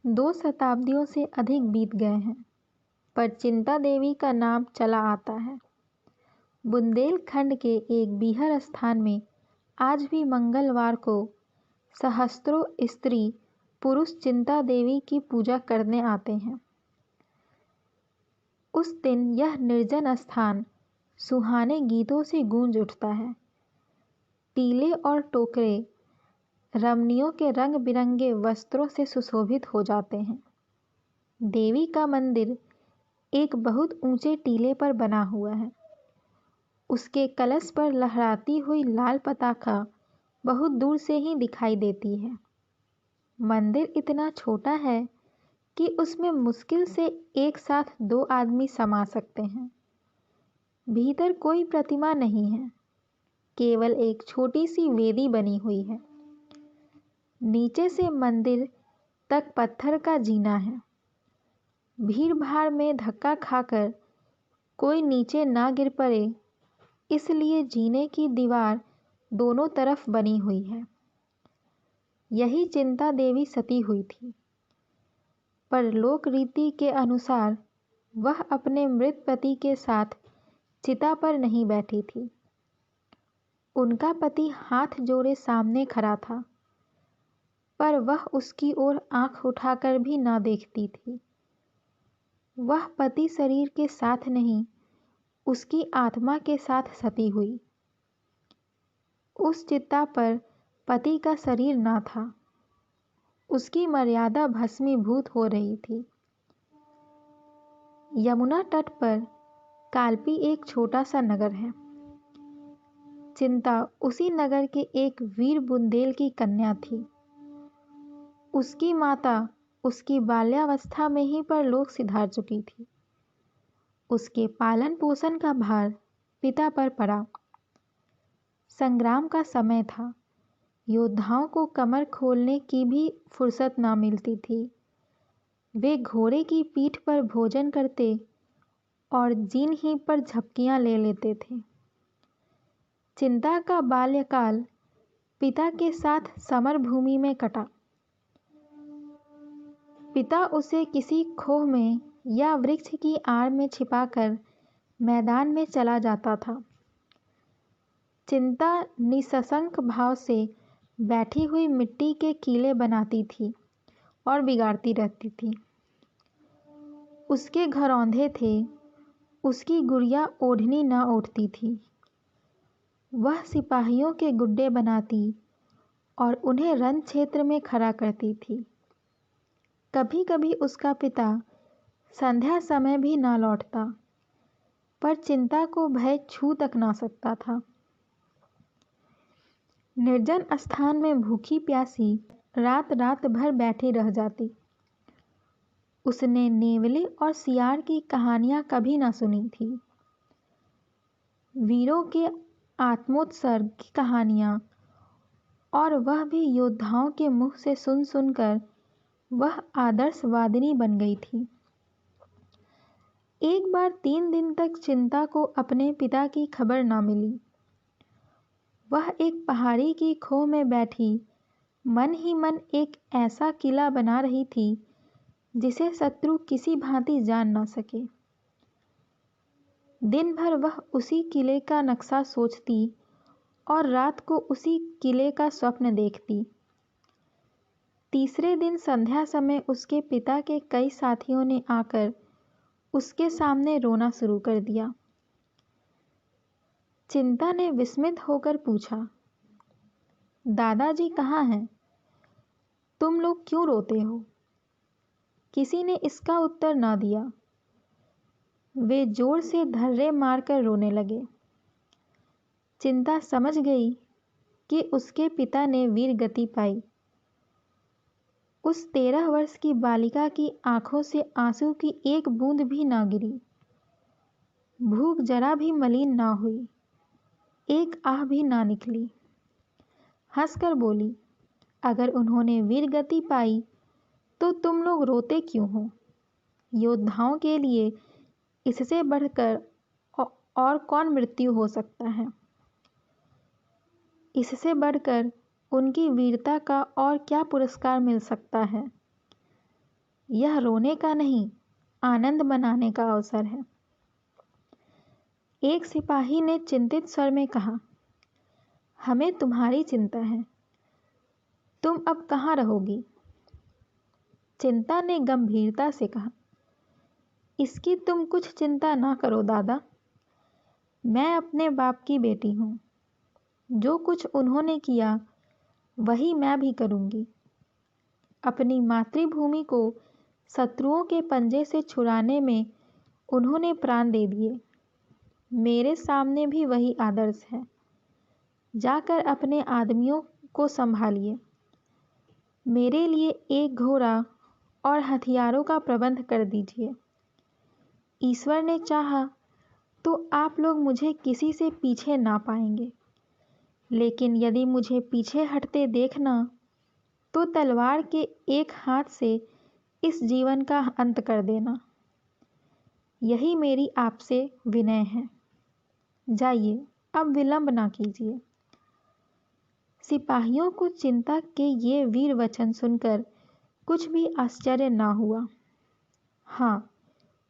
2 शताब्दियों से अधिक बीत गए हैं, पर चिंता देवी का नाम चला आता है। बुंदेलखंड के एक बीहर स्थान में आज भी मंगलवार को सहस्त्रों स्त्री पुरुष चिंता देवी की पूजा करने आते हैं। उस दिन यह निर्जन स्थान सुहाने गीतों से गूंज उठता है। टीले और टोकरे रमणियों के रंग बिरंगे वस्त्रों से सुशोभित हो जाते हैं। देवी का मंदिर एक बहुत ऊंचे टीले पर बना हुआ है। उसके कलश पर लहराती हुई लाल पताका बहुत दूर से ही दिखाई देती है। मंदिर इतना छोटा है कि उसमें मुश्किल से एक साथ 2 आदमी समा सकते हैं। भीतर कोई प्रतिमा नहीं है, केवल एक छोटी सी वेदी बनी हुई है। नीचे से मंदिर तक पत्थर का जीना है। भीड़ भाड़ में धक्का खाकर कोई नीचे ना गिर पड़े, इसलिए जीने की दीवार दोनों तरफ बनी हुई है। यही चिंता देवी सती हुई थी, पर लोक रीति के अनुसार वह अपने मृत पति के साथ चिता पर नहीं बैठी थी। उनका पति हाथ जोड़े सामने खड़ा था, पर वह उसकी ओर आंख उठाकर भी ना देखती थी। वह पति शरीर के साथ नहीं, उसकी आत्मा के साथ सती हुई। उस चिता पर पति का शरीर ना था, उसकी मर्यादा भस्मीभूत हो रही थी। यमुना तट पर कालपी एक छोटा सा नगर है। चिंता उसी नगर के एक वीर बुंदेल की कन्या थी। उसकी माता उसकी बाल्यावस्था में ही परलोक सिधार चुकी थी। उसके पालन पोषण का भार पिता पर पड़ा। संग्राम का समय था। योद्धाओं को कमर खोलने की भी फुर्सत ना मिलती थी। वे घोड़े की पीठ पर भोजन करते और जीन ही पर झपकियां ले लेते थे। चिंता का बाल्यकाल पिता के साथ समर भूमि में कटा। पिता उसे किसी खोह में या वृक्ष की आड़ में छिपाकर मैदान में चला जाता था। चिंता निसंक भाव से बैठी हुई मिट्टी के कीले बनाती थी और बिगाड़ती रहती थी। उसके घरौंधे थे, उसकी गुड़िया ओढ़नी ना ओढ़ती थी। वह सिपाहियों के गुड्डे बनाती और उन्हें रण क्षेत्र में खड़ा करती थी। कभी कभी उसका पिता संध्या समय भी ना लौटता, पर चिंता को भय छू तक ना सकता था। निर्जन स्थान में भूखी प्यासी रात रात भर बैठी रह जाती। उसने नेवले और सियार की कहानियां कभी ना सुनी थी। वीरों के आत्मोत्सर्ग की कहानियां, और वह भी योद्धाओं के मुंह से सुन सुनकर वह आदर्शवादिनी बन गई थी। एक बार 3 दिन तक चिंता को अपने पिता की खबर ना मिली। वह एक पहाड़ी की खोह में बैठी मन ही मन एक ऐसा किला बना रही थी जिसे शत्रु किसी भांति जान ना सके। दिन भर वह उसी किले का नक्शा सोचती और रात को उसी किले का स्वप्न देखती। तीसरे दिन संध्या समय उसके पिता के कई साथियों ने आकर उसके सामने रोना शुरू कर दिया। चिंता ने विस्मित होकर पूछा, दादाजी कहाँ हैं? तुम लोग क्यों रोते हो? किसी ने इसका उत्तर ना दिया। वे जोर से धर्रे मारकर रोने लगे। चिंता समझ गई कि उसके पिता ने वीर गति पाई। उस 13 वर्ष की बालिका की आंखों से आंसू की एक बूंद भी ना गिरी। भूख जरा भी मलिन ना हुई, एक आह भी ना निकली। हंसकर बोली, अगर उन्होंने वीर गति पाई तो तुम लोग रोते क्यों हो? योद्धाओं के लिए इससे बढ़कर और कौन मृत्यु हो सकता है? इससे बढ़कर उनकी वीरता का और क्या पुरस्कार मिल सकता है? यह रोने का नहीं, आनंद मनाने का अवसर है। एक सिपाही ने चिंतित स्वर में कहा, हमें तुम्हारी चिंता है, तुम अब कहाँ रहोगी? चिंता ने गंभीरता से कहा, इसकी तुम कुछ चिंता ना करो दादा, मैं अपने बाप की बेटी हूँ। जो कुछ उन्होंने किया वही मैं भी करूँगी। अपनी मातृभूमि को शत्रुओं के पंजे से छुड़ाने में उन्होंने प्राण दे दिए। मेरे सामने भी वही आदर्श है। जाकर अपने आदमियों को संभालिए। मेरे लिए एक घोड़ा और हथियारों का प्रबंध कर दीजिए। ईश्वर ने चाहा तो आप लोग मुझे किसी से पीछे ना पाएंगे, लेकिन यदि मुझे पीछे हटते देखना तो तलवार के एक हाथ से इस जीवन का अंत कर देना। यही मेरी आपसे विनय है। जाइए, अब विलंब ना कीजिए। सिपाहियों को चिंता के ये वीर वचन सुनकर कुछ भी आश्चर्य ना हुआ। हाँ,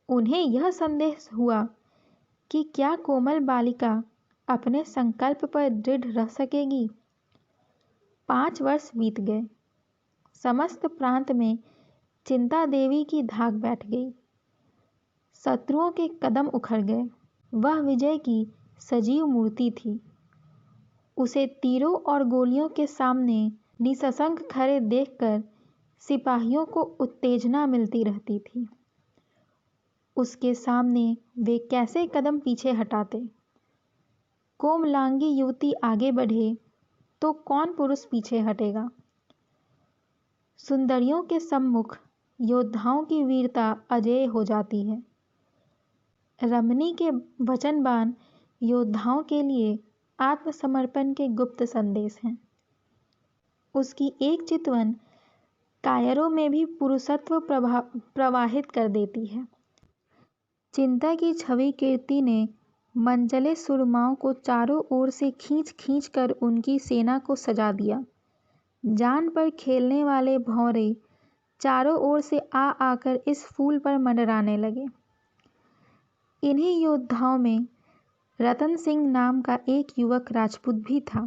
उन्हें यह संदेह हुआ कि क्या कोमल बालिका अपने संकल्प पर दृढ़ रह सकेगी। 5 वर्ष बीत गए। समस्त प्रांत में चिंता देवी की धाक बैठ गई। शत्रुओं के कदम उखड़ गए। वह विजय की सजीव मूर्ति थी। उसे तीरों और गोलियों के सामने निसंक खड़े देखकर सिपाहियों को उत्तेजना मिलती रहती थी। उसके सामने वे कैसे कदम पीछे हटाते। कोमलांगी युवती आगे बढ़े तो कौन पुरुष पीछे हटेगा। सुंदरियों के सम्मुख योद्धाओं की वीरता अजेय हो जाती है। रमणी के वचनबाण योद्धाओं के लिए आत्मसमर्पण के गुप्त संदेश हैं। उसकी एक चितवन कायरों में भी पुरुषत्व प्रवाहित कर देती है। चिंता की छवि कीर्ति ने मंचले सुरमाओं को चारों ओर से खींच खींच कर उनकी सेना को सजा दिया। जान पर खेलने वाले भौरे चारों ओर से आ आकर इस फूल पर मंडराने लगे। इन्हीं योद्धाओं में रतन सिंह नाम का एक युवक राजपूत भी था।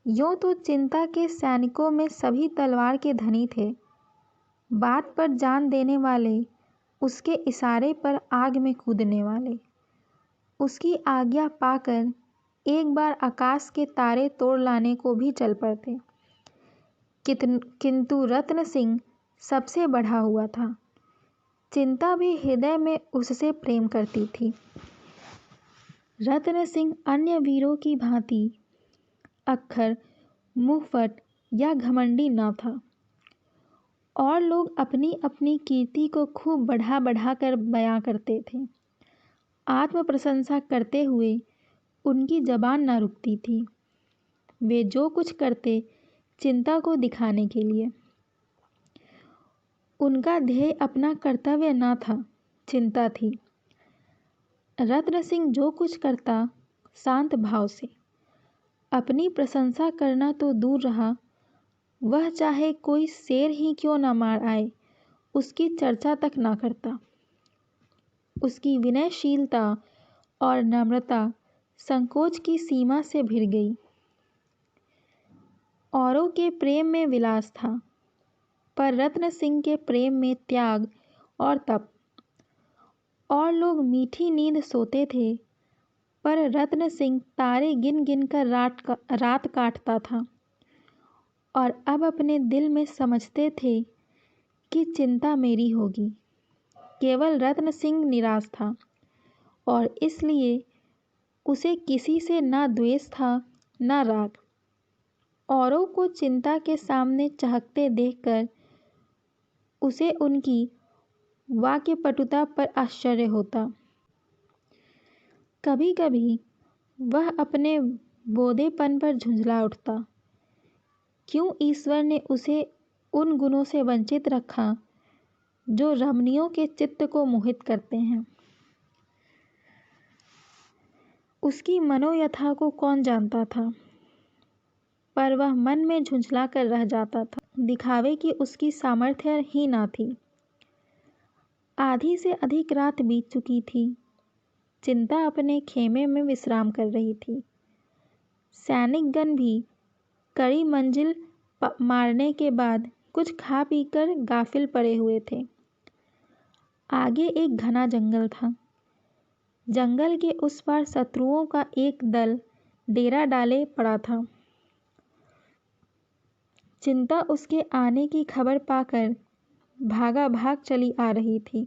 यूं तो चिंता के सैनिकों में सभी तलवार के धनी थे। बात पर जान देने वाले, उसके इशारे पर आग में कूदने वाले। उसकी आज्ञा पाकर एक बार आकाश के तारे तोड़ लाने को भी चल पड़ते। किंतु रत्न सिंह सबसे बढ़ा हुआ था। चिंता भी हृदय में उससे प्रेम करती थी। रत्न सिंह अन्य वीरों की भांति अक्खर, मुंहफट या घमंडी न था। और लोग अपनी अपनी कीर्ति को खूब बढ़ा बढ़ा कर बयां करते थे। आत्म प्रशंसा करते हुए उनकी जबान न रुकती थी। वे जो कुछ करते चिंता को दिखाने के लिए। उनका ध्येय अपना कर्तव्य न था, चिंता थी। रत्न सिंह जो कुछ करता शांत भाव से। अपनी प्रशंसा करना तो दूर रहा, वह चाहे कोई शेर ही क्यों न मार आए, उसकी चर्चा तक ना करता। उसकी विनयशीलता और नम्रता संकोच की सीमा से भिड़ गई। औरों के प्रेम में विलास था, पर रत्न सिंह के प्रेम में त्याग और तप। और लोग मीठी नींद सोते थे, पर रत्न सिंह तारे गिन गिन कर रात काटता था। और अब अपने दिल में समझते थे कि चिंता मेरी होगी। केवल रत्न सिंह निराश था, और इसलिए उसे किसी से ना द्वेष था ना राग। औरों को चिंता के सामने चहकते देखकर उसे उनकी वाक्यपटुता पर आश्चर्य होता। कभी कभी वह अपने बोधेपन पर झुंझला उठता। क्यों ईश्वर ने उसे उन गुणों से वंचित रखा जो रमणियों के चित्त को मोहित करते हैं। उसकी मनोयथा को कौन जानता था। पर वह मन में झुंझला कर रह जाता था। दिखावे की उसकी सामर्थ्य ही ना थी। आधी से अधिक रात बीत चुकी थी। चिंता अपने खेमे में विश्राम कर रही थी। सैनिकगण भी कड़ी मंजिल मारने के बाद कुछ खा पीकर गाफिल पड़े हुए थे। आगे एक घना जंगल था। जंगल के उस पार शत्रुओं का एक दल डेरा डाले पड़ा था। चिंता उसके आने की खबर पाकर भागा भाग चली आ रही थी।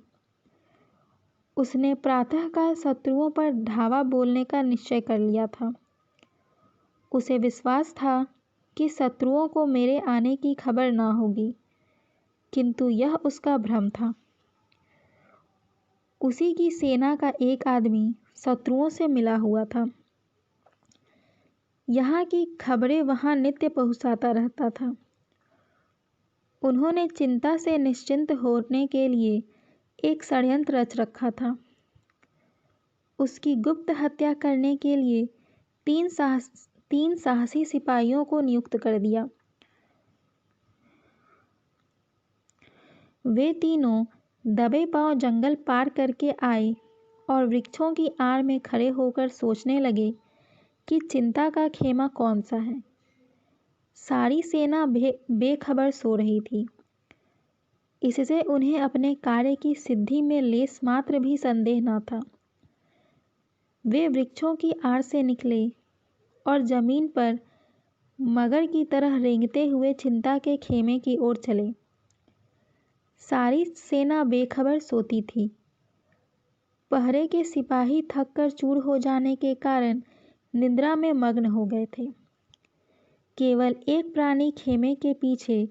उसने प्रातःकाल शत्रुओं पर धावा बोलने का निश्चय कर लिया था। उसे विश्वास था कि शत्रुओं को मेरे आने की खबर ना होगी, किंतु यह उसका भ्रम था। उसी की सेना का एक आदमी शत्रुओं से मिला हुआ था। यहाँ की खबरें वहाँ नित्य पहुँचाता रहता था। उन्होंने चिंता से निश्चिंत होने के लिए एक षड्यंत्र रच रखा था। उसकी गुप्त हत्या करने के लिए तीन साहसी सिपाहियों को नियुक्त कर दिया। वे तीनों दबे पांव जंगल पार करके आए और वृक्षों की आड़ में खड़े होकर सोचने लगे कि चिंता का खेमा कौन सा है। सारी सेना बेखबर सो रही थी। इससे उन्हें अपने कार्य की सिद्धि में लेस मात्र भी संदेह न था। वे वृक्षों की आड़ से निकले और जमीन पर मगर की तरह रेंगते हुए चिंता के खेमे की ओर चले। सारी सेना बेखबर सोती थी। पहरे के सिपाही थककर चूर हो जाने के कारण निद्रा में मग्न हो गए थे। केवल एक प्राणी खेमे के पीछे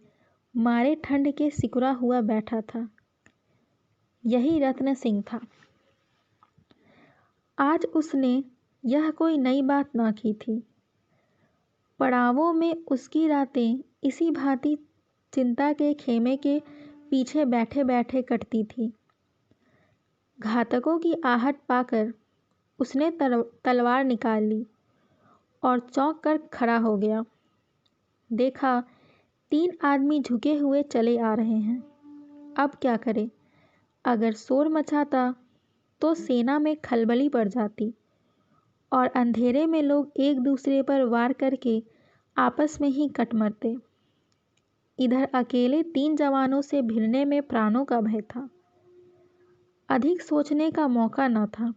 मारे ठंड के सिकुड़ा हुआ बैठा था। यही रत्न सिंह था। आज उसने यह कोई नई बात ना की थी। पड़ावों में उसकी रातें इसी भांति चिंता के खेमे के पीछे बैठे बैठे कटती थी। घातकों की आहट पाकर उसने तलवार निकाल ली और चौंक कर खड़ा हो गया। देखा 3 आदमी झुके हुए चले आ रहे हैं। अब क्या करे? अगर शोर मचाता तो सेना में खलबली पड़ जाती और अंधेरे में लोग एक दूसरे पर वार करके आपस में ही कट मरते। इधर अकेले 3 जवानों से भिड़ने में प्राणों का भय था। अधिक सोचने का मौका न था।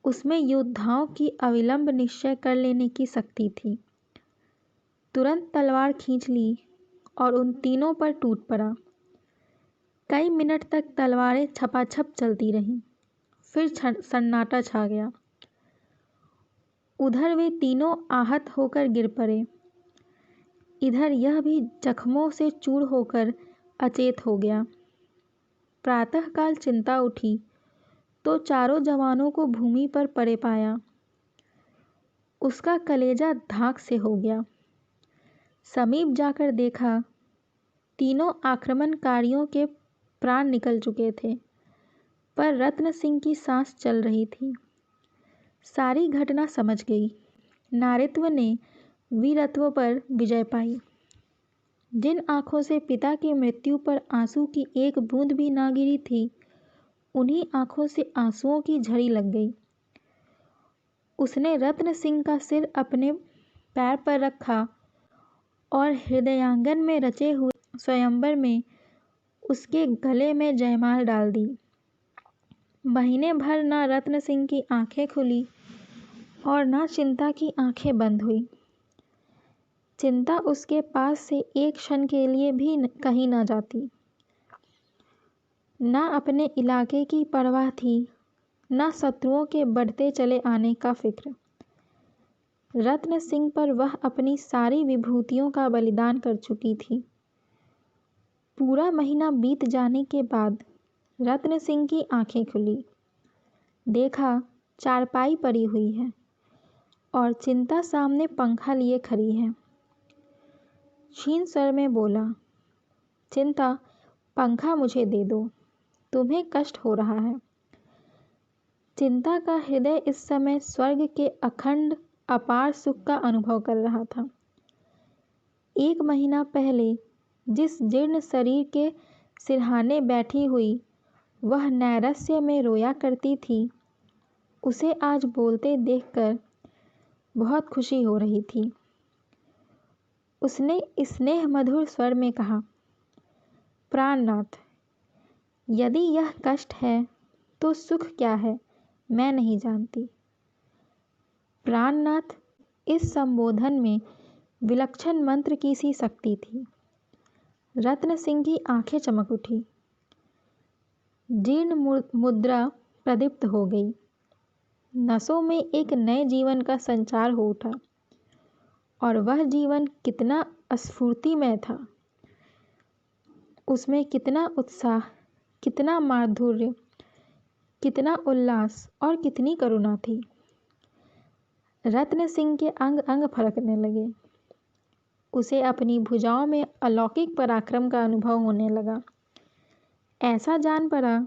उसमें योद्धाओं की अविलंब निश्चय कर लेने की शक्ति थी। तुरंत तलवार खींच ली और उन तीनों पर टूट पड़ा। कई मिनट तक तलवारें छपाछप चलती रहीं। फिर सन्नाटा छा गया। उधर वे तीनों आहत होकर गिर पड़े। इधर यह भी जख्मों से चूर होकर अचेत हो गया। प्रातःकाल चिंता उठी तो चारों जवानों को भूमि पर पड़े पाया। उसका कलेजा धाक से हो गया। समीप जाकर देखा, तीनों आक्रमणकारियों के प्राण निकल चुके थे, पर रत्न सिंह की सांस चल रही थी। सारी घटना समझ गई। नारित्व ने वीरत्व पर विजय पाई। जिन आँखों से पिता की मृत्यु पर आंसू की एक बूंद भी ना गिरी थी, उन्हीं आँखों से आंसुओं की झड़ी लग गई। उसने रत्न सिंह का सिर अपने पैर पर रखा और हृदयांगन में रचे हुए स्वयंवर में उसके गले में जयमाल डाल दी। महीने भर ना रत्न सिंह की आंखें खुली और ना चिंता की आंखें बंद हुई। चिंता उसके पास से एक क्षण के लिए भी कहीं ना जाती। ना अपने इलाके की परवाह थी, ना शत्रुओं के बढ़ते चले आने का फिक्र। रत्न सिंह पर वह अपनी सारी विभूतियों का बलिदान कर चुकी थी। पूरा महीना बीत जाने के बाद रत्न सिंह की आंखें खुली। देखा चारपाई पड़ी हुई है और चिंता सामने पंखा लिए खड़ी है। क्षीण स्वर में बोला, चिंता, पंखा मुझे दे दो, तुम्हें कष्ट हो रहा है। चिंता का हृदय इस समय स्वर्ग के अखंड अपार सुख का अनुभव कर रहा था। 1 महीना पहले जिस जीर्ण शरीर के सिरहाने बैठी हुई वह नैरस्य में रोया करती थी, उसे आज बोलते देखकर बहुत खुशी हो रही थी। उसने स्नेह मधुर स्वर में कहा, प्राणनाथ, यदि यह कष्ट है तो सुख क्या है मैं नहीं जानती। प्राणनाथ, इस संबोधन में विलक्षण मंत्र की सी शक्ति थी। रत्न सिंह की आंखें चमक उठी। जीर्ण मुद्रा प्रदीप्त हो गई। नसों में एक नए जीवन का संचार हो उठा और वह जीवन कितना स्फूर्तिमय था। उसमें कितना उत्साह, कितना माधुर्य, कितना उल्लास और कितनी करुणा थी। रत्न सिंह के अंग अंग फड़कने लगे। उसे अपनी भुजाओं में अलौकिक पराक्रम का अनुभव होने लगा। ऐसा जान पड़ा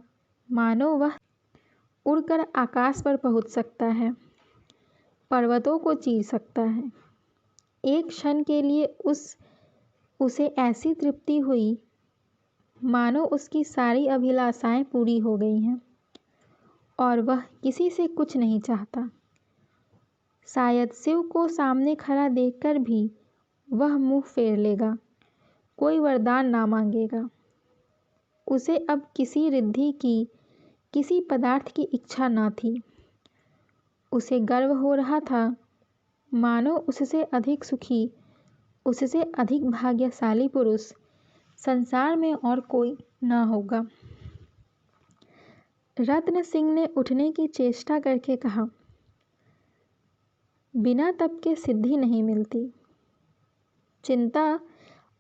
मानो वह उड़कर आकाश पर पहुंच सकता है, पर्वतों को चीर सकता है। एक क्षण के लिए उसे ऐसी तृप्ति हुई मानो उसकी सारी अभिलाषाएं पूरी हो गई हैं और वह किसी से कुछ नहीं चाहता। शायद शिव को सामने खड़ा देखकर भी वह मुंह फेर लेगा, कोई वरदान ना मांगेगा। उसे अब किसी रिद्धि की, किसी पदार्थ की इच्छा ना थी। उसे गर्व हो रहा था मानो उससे अधिक सुखी, उससे अधिक भाग्यशाली पुरुष संसार में और कोई ना होगा। रत्न सिंह ने उठने की चेष्टा करके कहा, बिना तप के सिद्धि नहीं मिलती। चिंता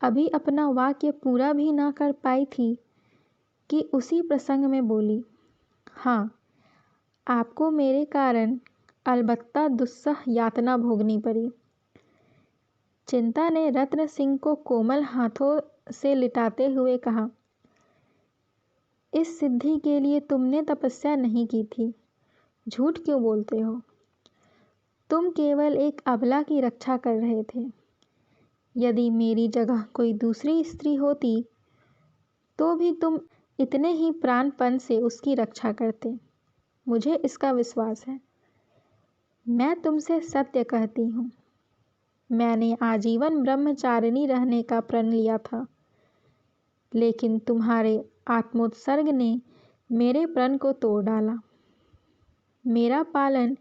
अभी अपना वाक्य पूरा भी ना कर पाई थी कि उसी प्रसंग में बोली, हाँ, आपको मेरे कारण अलबत्ता दुस्सह यातना भोगनी पड़ी। चिंता ने रत्न सिंह को कोमल हाथों से लिटाते हुए कहा, इस सिद्धि के लिए तुमने तपस्या नहीं की थी। झूठ क्यों बोलते हो? तुम केवल एक अबला की रक्षा कर रहे थे। यदि मेरी जगह कोई दूसरी स्त्री होती तो भी तुम इतने ही प्राणपण से उसकी रक्षा करते। मुझे इसका विश्वास है। मैं तुमसे सत्य कहती हूँ, मैंने आजीवन ब्रह्मचारिणी रहने का प्रण लिया था, लेकिन तुम्हारे आत्मोत्सर्ग ने मेरे प्रण को तोड़ डाला। मेरा पालन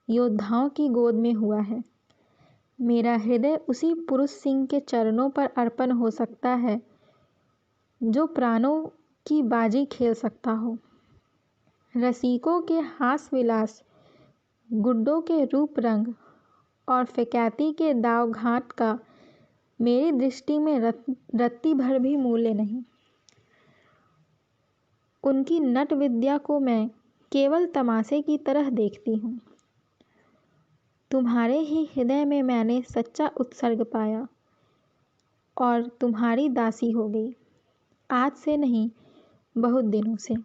योद्धाओं की गोद में हुआ है। मेरा हृदय उसी पुरुष सिंह के चरणों पर अर्पण हो सकता है जो प्राणों की बाजी खेल सकता हो। रसिकों के हास विलास, गुड्डों के रूप रंग और फिकैती के दाव घाट का मेरी दृष्टि में रत्ती भर भी मूल्य नहीं। उनकी नट विद्या को मैं केवल तमाशे की तरह देखती हूँ। तुम्हारे ही हृदय में मैंने सच्चा उत्सर्ग पाया और तुम्हारी दासी हो गई। आज से नहीं, बहुत दिनों से।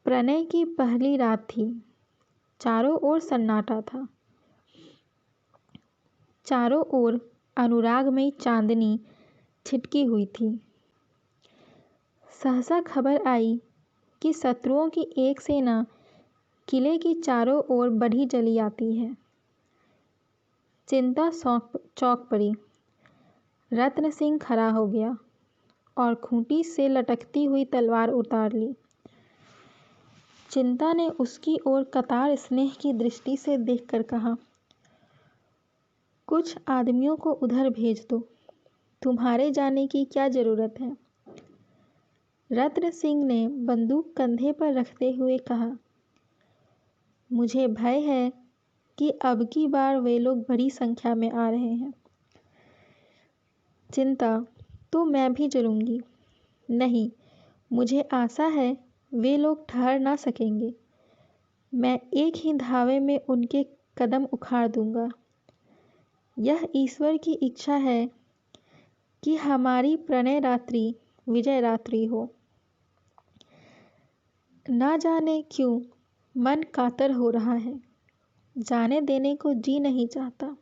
प्रणय की पहली रात थी। चारों ओर सन्नाटा था। चारों ओर अनुरागमयी चांदनी छिटकी हुई थी। सहसा खबर आई कि शत्रुओं की एक सेना किले की चारों ओर बढ़ी चली आती है। चिंता चौंक पड़ी। रत्न सिंह खड़ा हो गया और खूंटी से लटकती हुई तलवार उतार ली। चिंता ने उसकी ओर कतार स्नेह की दृष्टि से देखकर कहा, कुछ आदमियों को उधर भेज दो। तुम्हारे जाने की क्या जरूरत है? रत्न सिंह ने बंदूक कंधे पर रखते हुए कहा, मुझे भय है कि अब की बार वे लोग बड़ी संख्या में आ रहे हैं। चिंता, तो मैं भी चलूंगी। नहीं, मुझे आशा है वे लोग ठहर ना सकेंगे। मैं एक ही धावे में उनके कदम उखाड़ दूंगा। यह ईश्वर की इच्छा है कि हमारी प्रणय रात्रि विजय रात्रि हो। ना जाने क्यों मन कातर हो रहा है, जाने देने को जी नहीं चाहता।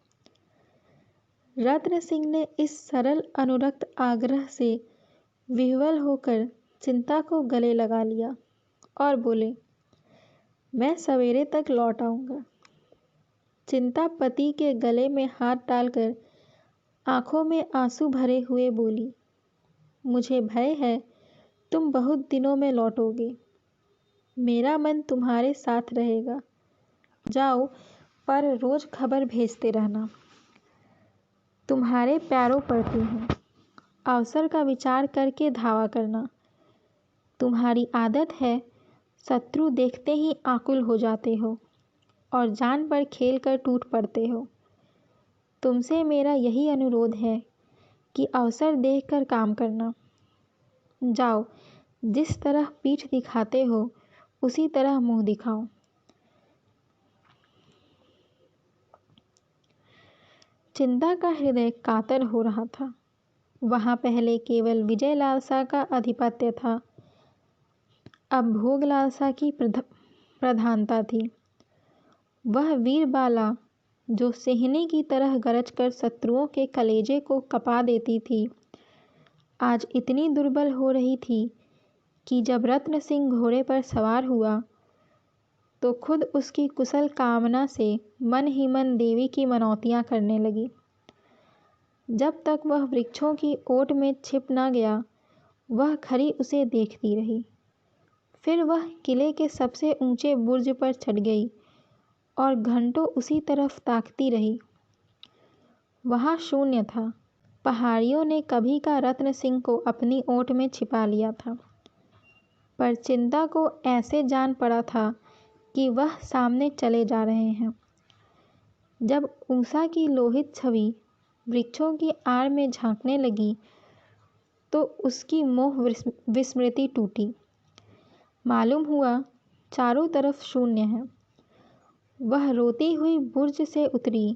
रत्न सिंह ने इस सरल अनुरक्त आग्रह से विह्वल होकर चिंता को गले लगा लिया और बोले, मैं सवेरे तक लौट आऊँगा। चिंता पति के गले में हाथ डालकर आंखों में आंसू भरे हुए बोली, मुझे भय है तुम बहुत दिनों में लौटोगे। मेरा मन तुम्हारे साथ रहेगा। जाओ, पर रोज खबर भेजते रहना। तुम्हारे पैरों पड़ती हूँ। अवसर का विचार करके धावा करना। तुम्हारी आदत है, शत्रु देखते ही आकुल हो जाते हो और जान पर खेल कर टूट पड़ते हो। तुमसे मेरा यही अनुरोध है कि अवसर देखकर काम करना। जाओ, जिस तरह पीठ दिखाते हो उसी तरह मुंह दिखाओ। चिंता का हृदय कातर हो रहा था। वहाँ पहले केवल विजय लालसा का आधिपत्य था, अब भोग लालसा की प्रधानता थी। वह वीरबाला जो सिंहनी की तरह गरजकर शत्रुओं के कलेजे को कपा देती थी, आज इतनी दुर्बल हो रही थी कि जब रत्न सिंह घोड़े पर सवार हुआ तो खुद उसकी कुशल कामना से मन ही मन देवी की मनौतियाँ करने लगी। जब तक वह वृक्षों की ओट में छिप न गया, वह खड़ी उसे देखती रही। फिर वह किले के सबसे ऊंचे बुर्ज पर चढ़ गई और घंटों उसी तरफ ताकती रही। वहाँ शून्य था। पहाड़ियों ने कभी का रत्न सिंह को अपनी ओट में छिपा लिया था, पर चिंता को ऐसे जान पड़ा था कि वह सामने चले जा रहे हैं। जब ऊषा की लोहित छवि वृक्षों की आड़ में झांकने लगी तो उसकी मोह विस्मृति टूटी। मालूम हुआ चारों तरफ शून्य है। वह रोती हुई बुर्ज से उतरी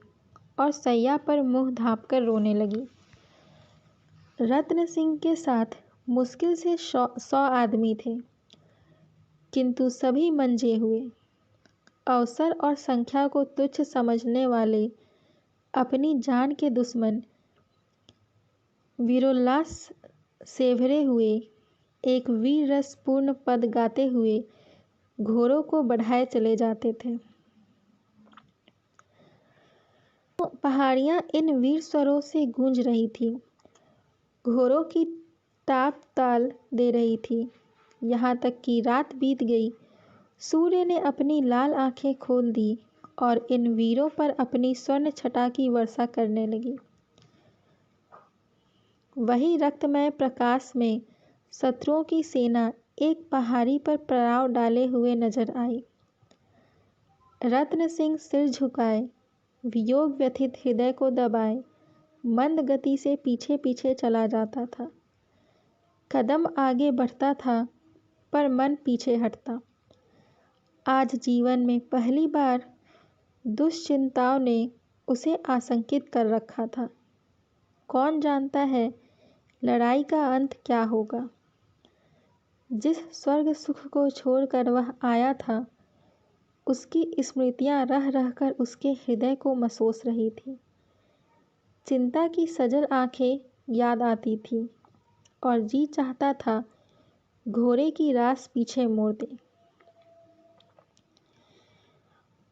और सैया पर मुंह ढांपकर रोने लगी। रत्न सिंह के साथ मुश्किल से 100 आदमी थे, किंतु सभी मंजे हुए। अवसर और संख्या को तुच्छ समझने वाले अपनी जान के दुश्मन वीरोल्लास से भरे हुए एक वीर रसपूर्ण पद गाते हुए घोड़ों को बढ़ाए चले जाते थे। पहाड़ियाँ इन वीर स्वरों से गूंज रही थी, घोड़ों की ताप ताल दे रही थी। यहाँ तक कि रात बीत गई, सूर्य ने अपनी लाल आंखें खोल दी और इन वीरों पर अपनी स्वर्ण छटा की वर्षा करने लगी। वही रक्तमय प्रकाश में शत्रुओं की सेना एक पहाड़ी पर पड़ाव डाले हुए नजर आई। रत्न सिंह सिर झुकाए, वियोग व्यथित हृदय को दबाए, मंद गति से पीछे पीछे चला जाता था। कदम आगे बढ़ता था पर मन पीछे हटता। आज जीवन में पहली बार दुश्चिंताओं ने उसे आशंकित कर रखा था। कौन जानता है लड़ाई का अंत क्या होगा। जिस स्वर्ग सुख को छोड़कर वह आया था, उसकी स्मृतियां रह रहकर उसके हृदय को मसोस रही थी। चिंता की सजल आंखें याद आती थी और जी चाहता था घोड़े की रास पीछे मोड़ दे।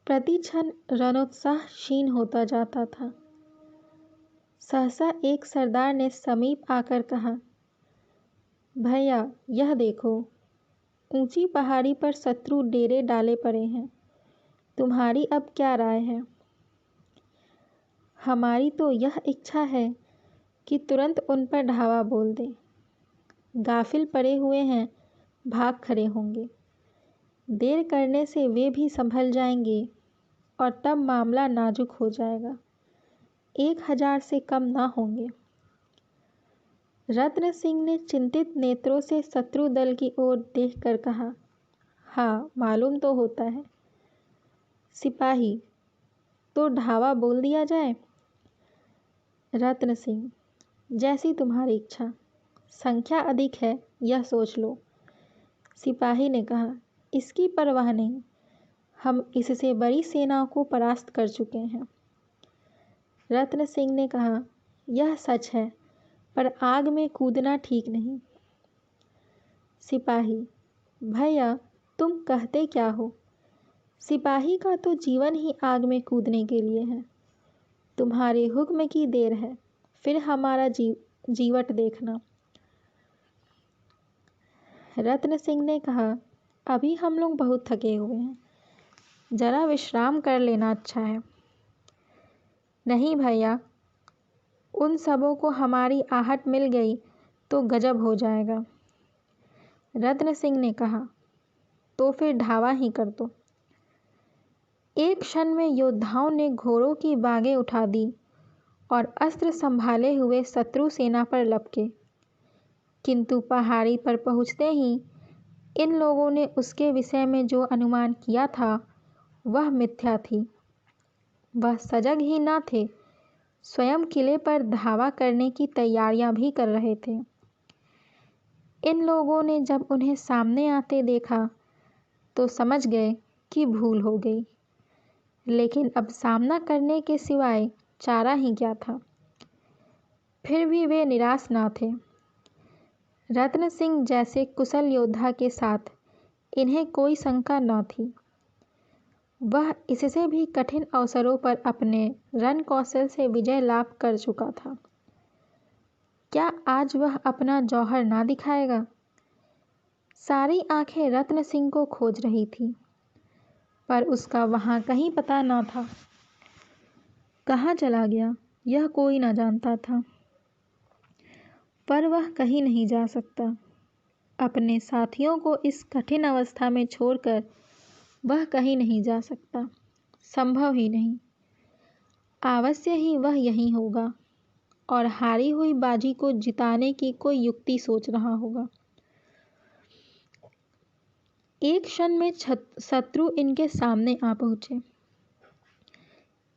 प्रति क्षण रणोत्साह क्षीण होता जाता था। सहसा एक सरदार ने समीप आकर कहा, भैया यह देखो, ऊंची पहाड़ी पर शत्रु डेरे डाले पड़े हैं। तुम्हारी अब क्या राय है। हमारी तो यह इच्छा है कि तुरंत उन पर धावा बोल दें। गाफिल पड़े हुए हैं, भाग खड़े होंगे। देर करने से वे भी संभल जाएंगे और तब मामला नाजुक हो जाएगा। 1000 से कम ना होंगे। रत्न सिंह ने चिंतित नेत्रों से शत्रु दल की ओर देखकर कहा, हाँ मालूम तो होता है। सिपाही, तो ढावा बोल दिया जाए। रत्न सिंह, जैसी तुम्हारी इच्छा। संख्या अधिक है यह सोच लो। सिपाही ने कहा, इसकी परवाह नहीं, हम इससे बड़ी सेनाओं को परास्त कर चुके हैं। रत्न सिंह ने कहा, यह सच है, पर आग में कूदना ठीक नहीं। सिपाही, भैया तुम कहते क्या हो? सिपाही का तो जीवन ही आग में कूदने के लिए है। तुम्हारे हुक्म की देर है, फिर हमारा जीवट देखना। रत्न सिंह ने कहा, अभी हम लोग बहुत थके हुए हैं, जरा विश्राम कर लेना अच्छा है। नहीं भैया, उन सबों को हमारी आहट मिल गई तो गजब हो जाएगा। रत्न सिंह ने कहा, तो फिर ढावा ही कर दो। एक क्षण में योद्धाओं ने घोड़ों की बागें उठा दी और अस्त्र संभाले हुए शत्रु सेना पर लपके। किंतु पहाड़ी पर पहुंचते ही इन लोगों ने उसके विषय में जो अनुमान किया था वह मिथ्या थी। वह सजग ही न थे, स्वयं किले पर धावा करने की तैयारियां भी कर रहे थे। इन लोगों ने जब उन्हें सामने आते देखा तो समझ गए कि भूल हो गई, लेकिन अब सामना करने के सिवाय चारा ही क्या था। फिर भी वे निराश न थे। रत्न सिंह जैसे कुशल योद्धा के साथ इन्हें कोई शंका न थी। वह इससे भी कठिन अवसरों पर अपने रण कौशल से विजय लाभ कर चुका था। क्या आज वह अपना जौहर ना दिखाएगा? सारी आंखें रत्न सिंह को खोज रही थी, पर उसका वहां कहीं पता न था। कहाँ चला गया यह कोई न जानता था, पर वह कहीं नहीं जा सकता। अपने साथियों को इस कठिन अवस्था में छोड़कर वह कहीं नहीं जा सकता, संभव ही नहीं। अवश्य ही वह यहीं होगा और हारी हुई बाजी को जिताने की कोई युक्ति सोच रहा होगा। एक क्षण में शत्रु इनके सामने आ पहुंचे।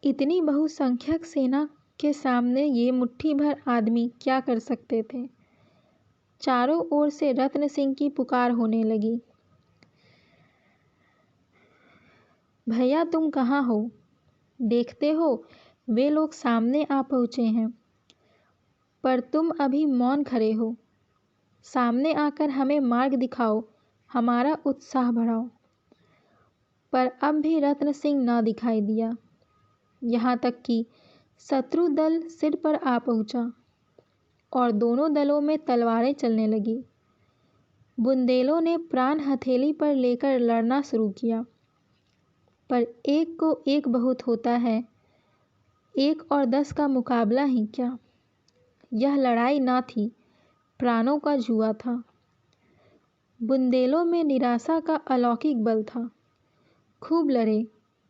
इतनी बहुसंख्यक सेना के सामने ये मुट्ठी भर आदमी क्या कर सकते थे? चारों ओर से रत्न सिंह की पुकार होने लगी, भैया तुम कहाँ हो? देखते हो वे लोग सामने आ पहुँचे हैं, पर तुम अभी मौन खड़े हो। सामने आकर हमें मार्ग दिखाओ, हमारा उत्साह बढ़ाओ। पर अब भी रत्न सिंह न दिखाई दिया। यहाँ तक कि शत्रु दल सिर पर आ पहुँचा और दोनों दलों में तलवारें चलने लगी। बुंदेलों ने प्राण हथेली पर लेकर लड़ना शुरू किया, पर एक को एक बहुत होता है, 1 और 10 का मुकाबला ही क्या। यह लड़ाई ना थी, प्राणों का जुआ था। बुंदेलों में निराशा का अलौकिक बल था। खूब लड़े,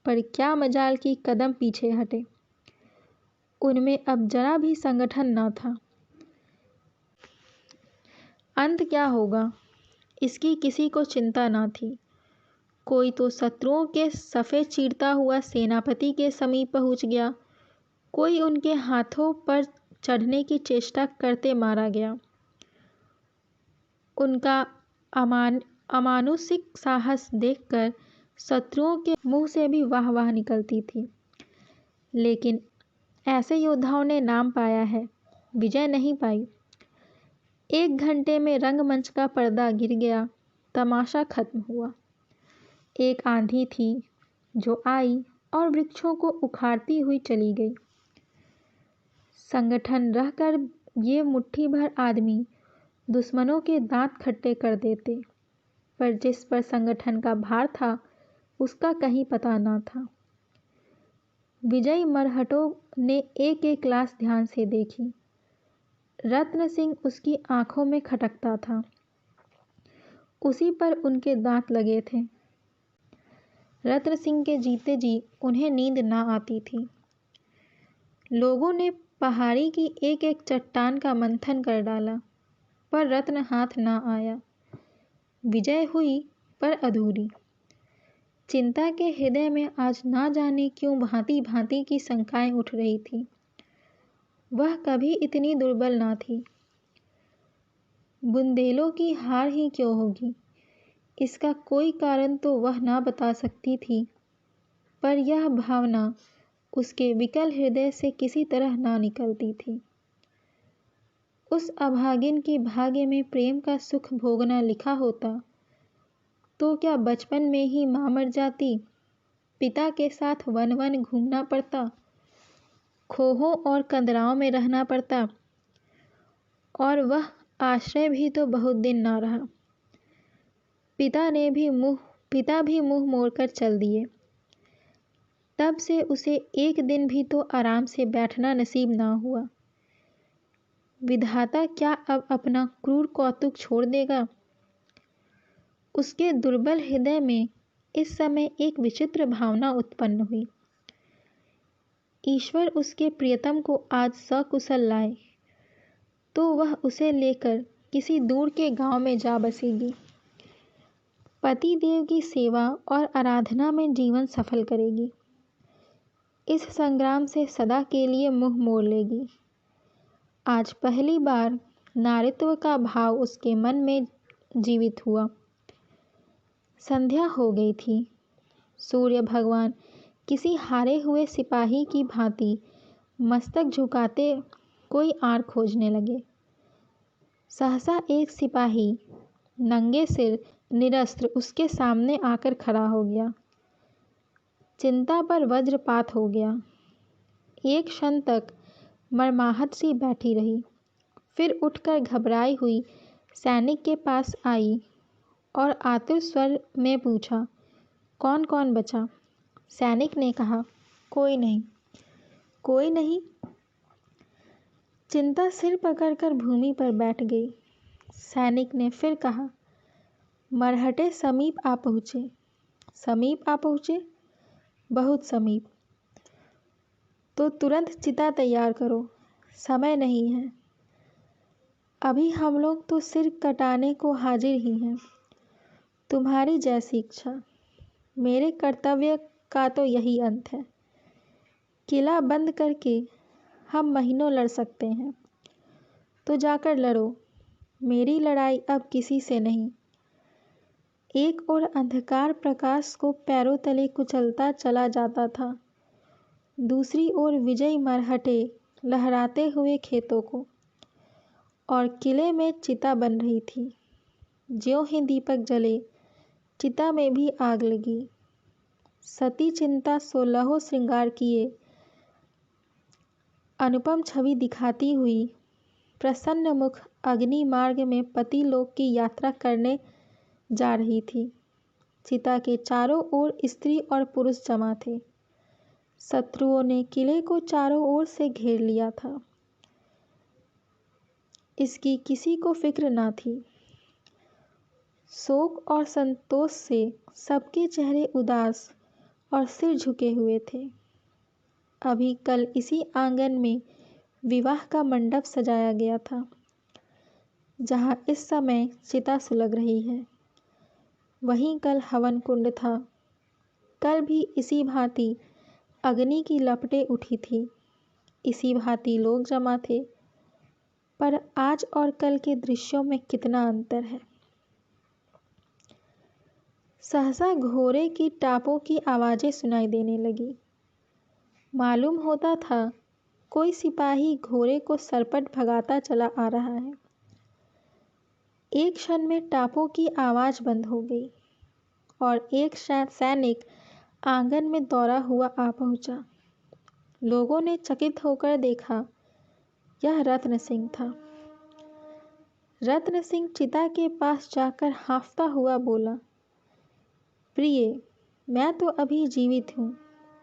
पर क्या मजाल की कदम पीछे हटे। उनमें अब जरा भी संगठन ना था। अंत क्या होगा इसकी किसी को चिंता ना थी। कोई तो शत्रुओं के सफ़े चीरता हुआ सेनापति के समीप पहुंच गया, कोई उनके हाथों पर चढ़ने की चेष्टा करते मारा गया। उनका अमानुषिक साहस देखकर शत्रुओं के मुंह से भी वाह वाह निकलती थी। लेकिन ऐसे योद्धाओं ने नाम पाया है, विजय नहीं पाई। 1 घंटे में रंगमंच का पर्दा गिर गया, तमाशा खत्म हुआ। एक आंधी थी जो आई और वृक्षों को उखाड़ती हुई चली गई। संगठन रहकर ये मुट्ठी भर आदमी दुश्मनों के दांत खट्टे कर देते, पर जिस पर संगठन का भार था उसका कहीं पता न था। विजयी मरहटों ने एक एक लाश ध्यान से देखी। रत्न सिंह उसकी आंखों में खटकता था, उसी पर उनके दांत लगे थे। रत्न सिंह के जीते जी उन्हें नींद ना आती थी। लोगों ने पहाड़ी की एक एक चट्टान का मंथन कर डाला, पर रत्न हाथ ना आया। विजय हुई पर अधूरी। चिंता के हृदय में आज ना जाने क्यों भांति भांति की शंकाएं उठ रही थी। वह कभी इतनी दुर्बल ना थी। बुंदेलों की हार ही क्यों होगी, इसका कोई कारण तो वह ना बता सकती थी, पर यह भावना उसके विकल हृदय से किसी तरह ना निकलती थी। उस अभागिन के भाग्य में प्रेम का सुख भोगना लिखा होता तो क्या बचपन में ही माँ मर जाती, पिता के साथ वन वन घूमना पड़ता, खोहों और कंदराओं में रहना पड़ता, और वह आश्रय भी तो बहुत दिन ना रहा। पिता भी मुंह मोड़कर चल दिए। तब से उसे एक दिन भी तो आराम से बैठना नसीब ना हुआ। विधाता क्या अब अपना क्रूर कौतुक छोड़ देगा? उसके दुर्बल हृदय में इस समय एक विचित्र भावना उत्पन्न हुई। ईश्वर उसके प्रियतम को आज सकुशल लाए तो वह उसे लेकर किसी दूर के गांव में जा बसेगी, पति देव की सेवा और आराधना में जीवन सफल करेगी, इस संग्राम से सदा के लिए मुंह मोड़ लेगी। आज पहली बार नारीत्व का भाव उसके मन में जीवित हुआ। संध्या हो गई थी। सूर्य भगवान किसी हारे हुए सिपाही की भांति मस्तक झुकाते कोई आड़ खोजने लगे। सहसा एक सिपाही नंगे सिर निरस्त्र उसके सामने आकर खड़ा हो गया। चिंता पर वज्रपात हो गया। एक क्षण तक मर्माहत सी बैठी रही, फिर उठकर घबराई हुई सैनिक के पास आई और आतुर स्वर में पूछा, कौन कौन बचा? सैनिक ने कहा, कोई नहीं। कोई नहीं? चिंता सिर पकड़कर भूमि पर बैठ गई। सैनिक ने फिर कहा, मरहटे समीप आ पहुँचे। समीप आ पहुँचे? बहुत समीप। तो तुरंत चिता तैयार करो, समय नहीं है। अभी हम लोग तो सिर कटाने को हाजिर ही हैं। तुम्हारी जैसी इच्छा। मेरे कर्तव्य का तो यही अंत है। किला बंद करके हम महीनों लड़ सकते हैं, तो जाकर लड़ो। मेरी लड़ाई अब किसी से नहीं। एक और अंधकार प्रकाश को पैरों तले कुचलता चला जाता था, दूसरी ओर विजयी मरहटे लहराते हुए खेतों को, और किले में चिता बन रही थी। ज्यों ही दीपक जले, चिता में भी आग लगी। सती चिंता 16 श्रृंगार किए अनुपम छवि दिखाती हुई प्रसन्न मुख अग्नि मार्ग में पति लोक की यात्रा करने जा रही थी। चिता के चारों ओर स्त्री और पुरुष जमा थे। शत्रुओं ने किले को चारों ओर से घेर लिया था। इसकी किसी को फिक्र ना थी। शोक और संतोष से सबके चेहरे उदास और सिर झुके हुए थे। अभी कल इसी आंगन में विवाह का मंडप सजाया गया था, जहां इस समय चिता सुलग रही है। वहीं कल हवन कुंड था। कल भी इसी भांति अग्नि की लपटें उठी थी, इसी भांति लोग जमा थे। पर आज और कल के दृश्यों में कितना अंतर है। सहसा घोड़े की टापों की आवाज़ें सुनाई देने लगी। मालूम होता था कोई सिपाही घोड़े को सरपट भगाता चला आ रहा है। एक क्षण में टापों की आवाज़ बंद हो गई और एक सैनिक आंगन में दौड़ा हुआ आ पहुंचा। लोगों ने चकित होकर देखा, यह रत्न सिंह था। रत्न सिंह चिता के पास जाकर हांफता हुआ बोला, प्रिय, मैं तो अभी जीवित हूँ,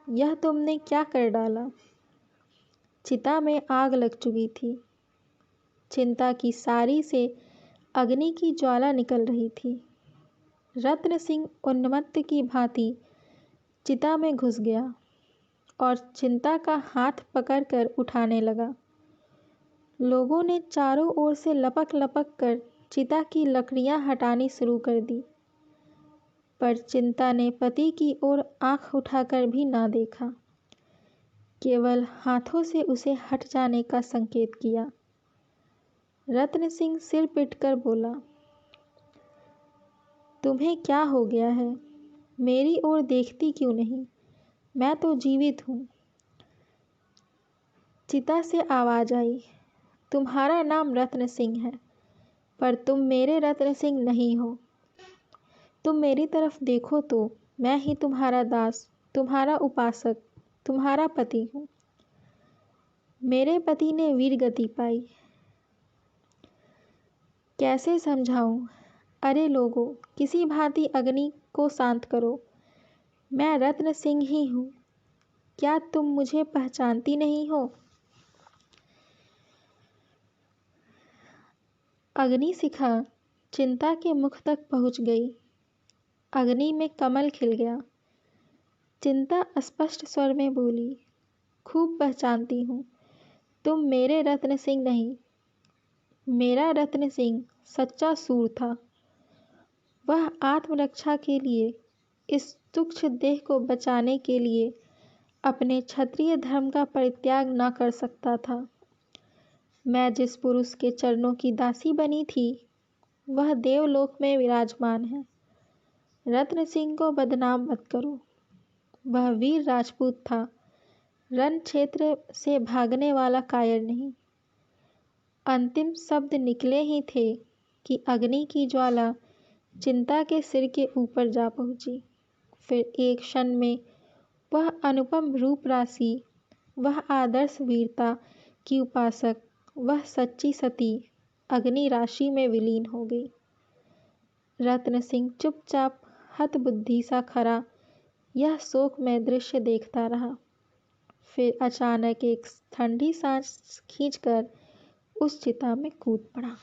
यह तुमने क्या कर डाला? चिता में आग लग चुकी थी। चिंता की सारी से अग्नि की ज्वाला निकल रही थी। रत्न सिंह उन्मत्त की भांति चिता में घुस गया और चिंता का हाथ पकड़कर उठाने लगा। लोगों ने चारों ओर से लपक लपक कर चिता की लकड़ियां हटानी शुरू कर दी, पर चिंता ने पति की ओर आंख उठाकर भी ना देखा, केवल हाथों से उसे हट जाने का संकेत किया। रत्न सिंह सिर पीटकर बोला, तुम्हें क्या हो गया है? मेरी ओर देखती क्यों नहीं? मैं तो जीवित हूँ। चिता से आवाज आई, तुम्हारा नाम रत्न सिंह है, पर तुम मेरे रत्न सिंह नहीं हो। तुम मेरी तरफ देखो तो मैं ही तुम्हारा दास, तुम्हारा उपासक, तुम्हारा पति हूँ। मेरे पति ने वीर गति पाई। कैसे समझाऊं? अरे लोगों, किसी भांति अग्नि को शांत करो। मैं रत्न सिंह ही हूँ। क्या तुम मुझे पहचानती नहीं हो? अग्नि शिखा चिंता के मुख तक पहुँच गई। अग्नि में कमल खिल गया। चिंता स्पष्ट स्वर में बोली, खूब पहचानती हूँ, तुम मेरे रत्न सिंह नहीं। मेरा रत्न सिंह सच्चा सूर था। वह आत्मरक्षा के लिए, इस तुच्छ देह को बचाने के लिए अपने क्षत्रिय धर्म का परित्याग न कर सकता था। मैं जिस पुरुष के चरणों की दासी बनी थी, वह देवलोक में विराजमान है। रत्न सिंह को बदनाम मत करो। वह वीर राजपूत था, रण क्षेत्र से भागने वाला कायर नहीं। अंतिम शब्द निकले ही थे कि अग्नि की ज्वाला चिंता के सिर के ऊपर जा पहुंची। फिर एक क्षण में वह अनुपम रूप राशि, वह आदर्श वीरता की उपासक, वह सच्ची सती अग्नि राशि में विलीन हो गई। रत्न सिंह चुपचाप हतबुद्धि सा खड़ा यह शोकमय दृश्य देखता रहा। फिर अचानक एक ठंडी सांस खींचकर उस चिता में कूद पड़ा।